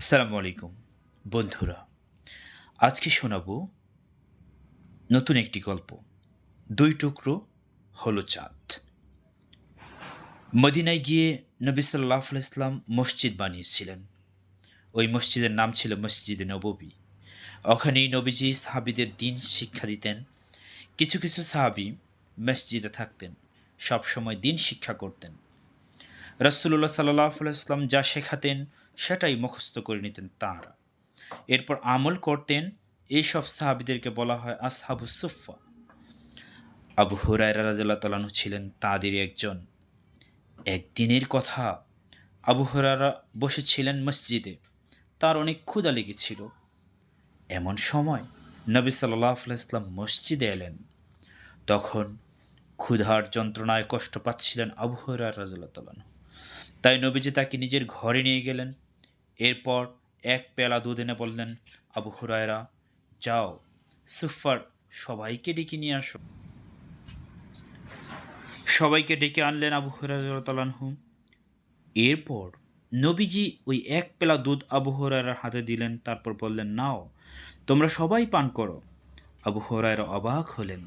আসসালামু আলাইকুম বন্ধুরা। আজকে শোনাব নতুন একটি গল্প, দুই টুকরো হলো চাঁদ। মদিনায় গিয়ে নবী সাল্লাল্লাহু আলাইহি সাল্লাম মসজিদ বানিয়েছিলেন। ওই মসজিদের নাম ছিল মসজিদে নববী। ওখানেই নবীজি সাহাবীদের দিন শিক্ষা দিতেন। কিছু কিছু সাহাবী মসজিদে থাকতেন, সবসময় দিন শিক্ষা করতেন। রাসূলুল্লাহ সাল্লাল্লাহু আলাইহি সাল্লাম যা শেখাতেন সেটাই মুখস্থ করে নিতেন তাঁরা। এরপর আমল করতেন। এইসব সাহাবীদেরকে বলা হয় আসহাবুস সুফফা। আবু হুরায়রা রাদিয়াল্লাহু তাআলা আনহু ছিলেন তাদেরই একজন। একদিনের কথা, আবু হুরায়রা বসেছিলেন মসজিদে। তার অনেক ক্ষুধা লেগেছিল। এমন সময় নবী সাল্লাল্লাহু আলাইহি ওয়াসাল্লাম মসজিদে এলেন। তখন ক্ষুধার যন্ত্রণায় কষ্ট পাচ্ছিলেন আবু হুরায়রা রাদিয়াল্লাহু তাআলা আনহু। তাই নবীজি তাকে নিজের ঘরে নিয়ে গেলেন। এরপর এক পেয়ালা দুধ এনে বললেন, আবু হুরায়রা, যাও সুফফার সবাইকে ডেকে নিয়ে আসো। সবাইকে ডেকে আনলেন আবু হুরায়রা রাদিয়াল্লাহু আনহু। এরপর নবীজি ওই এক পেলা দুধ আবু হুরায়রার হাতে দিলেন। তারপর বললেন, নাও তোমরা সবাই পান করো। আবু হুরায়রা অবাক হলেন,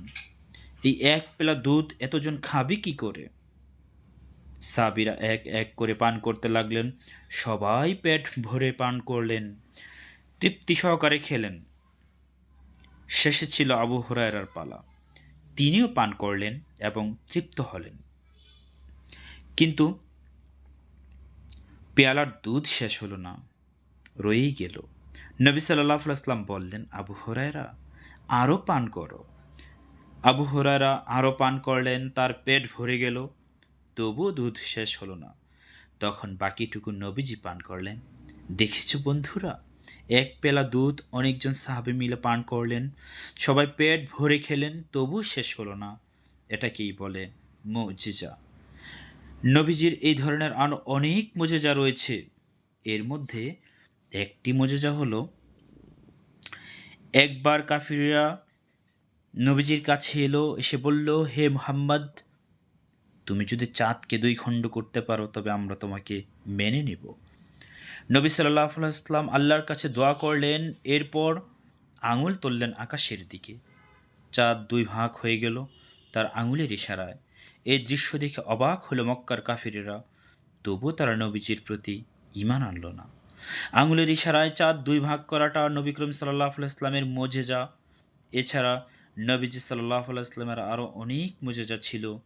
এই এক পেলা দুধ এতজন খাবে কি করে? সাহাবীরা এক এক করে পান করতে লাগলেন। সবাই পেট ভরে পান করলেন, তৃপ্তি সহকারে খেলেন। শেষে ছিল আবু হুরায়রার পালা। তিনিও পান করলেন এবং তৃপ্ত হলেন। কিন্তু পেয়ালার দুধ শেষ হলো না, রয়েই গেল। নবী সাল্লাল্লাহু আলাইহি ওয়াসাল্লাম বললেন, আবু হুরায়রা, আরও পান করো। আবু হুরায়রা আরও পান করলেন। তার পেট ভরে গেল, তবুও দুধ শেষ হলো না। তখন বাকিটুকু নবীজি পান করলেন। দেখেছো বন্ধুরা, এক পেলা দুধ অনেকজন সাহাবী মিলে পান করলেন, সবাই পেট ভরে খেলেন, তবু শেষ হলো না। এটাকেই বলে মুজিজা। নবীজির এই ধরনের আরও অনেক মুজিজা রয়েছে। এর মধ্যে একটি মুজিজা হলো, একবার কাফিররা নবীজির কাছে এলো, এসে বলল, হে মুহাম্মদ, তুমি যদি চাঁদকে দুই খণ্ড করতে পারো তবে আমরা তোমাকে মেনে নেব। নবী সাল্লাল্লাহু আলাইহি ওয়াসাল্লাম আল্লাহর কাছে দোয়া করলেন। এরপর আঙুল তুললেন আকাশের দিকে। চাঁদ দুই ভাগ হয়ে গেল তার আঙুলের ইশারায়। এই দৃশ্য দেখে অবাক হলো মক্কার কাফিরেরা। তবুও তারা নবীজির প্রতি ঈমান আনল না। আঙুলের ইশারায় চাঁদ দুই ভাগ করাটা নবী করিম সাল্লাল্লাহু আলাইহি ওয়াসাল্লামের মুজিজা। এছাড়া নবীজি সাল্লাল্লাহু আলাইহি ওয়াসাল্লামের আরও অনেক মুজিজা ছিল।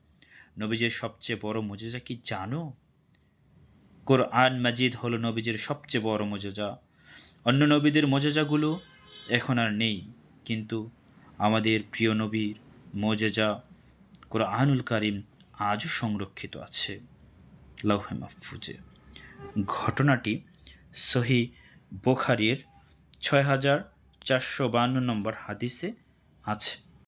নবীজির সবচেয়ে বড় মুজিজা কি জানো? কোরআন মাজিদ হলো নবীজির সবচেয়ে বড় মুজিজা। অন্য নবীদের মুজিজাগুলো এখন আর নেই, কিন্তু আমাদের প্রিয় নবীর মুজিজা কোরআনুল কারীম আজও সংরক্ষিত আছে লাউহে মাহফুজে। ঘটনাটি সহিহ বুখারীর ৬,৪৫২ নম্বর হাদিসে আছে।